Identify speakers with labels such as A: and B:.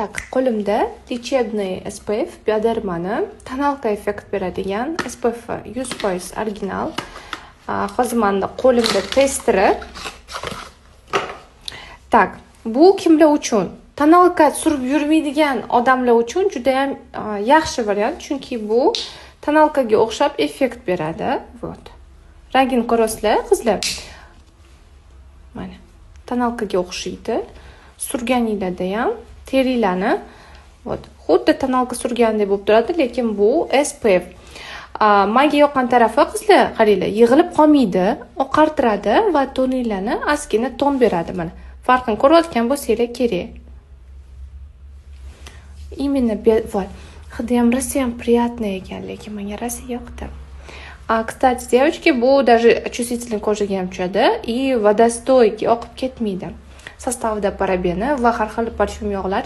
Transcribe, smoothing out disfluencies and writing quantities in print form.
A: Так, qo'limda лечебный SPF biodermani tonalka effekt beradigan SPF 100% original. Hozir menda qo'limda testeri. Tak, bu kimlar uchun? Tonalka surib yurmaydigan odamlar uchun juda ham yaxshi variant, chunki bu tonalkaga o'xshab effekt beradi. Вот. Rangini ko'rasizlar, qizlar. Mana, tonalkaga o'xshaydi. Surganinglarda ham terilarni xuddi tonalka surgandek bo'lib turadi, lekin bu SPF. Menga yoqqan tarafi, qizlar, qaranglar, yig'ilib qolmaydi, oqartiradi va toninglarni ozgina ton beradi. Mana farqini ko'rayotgan bo'lsanglar kerak. Именно вот. Hidi ham rosa ham приятный ekan, lekin menga rosa yoqdi. Кстати, девочки, bu даже чувствительной кожаga ham tushadi и водостойкий, oqib ketmaydi. Sostavida parabeni va har xil parfyum yog'lar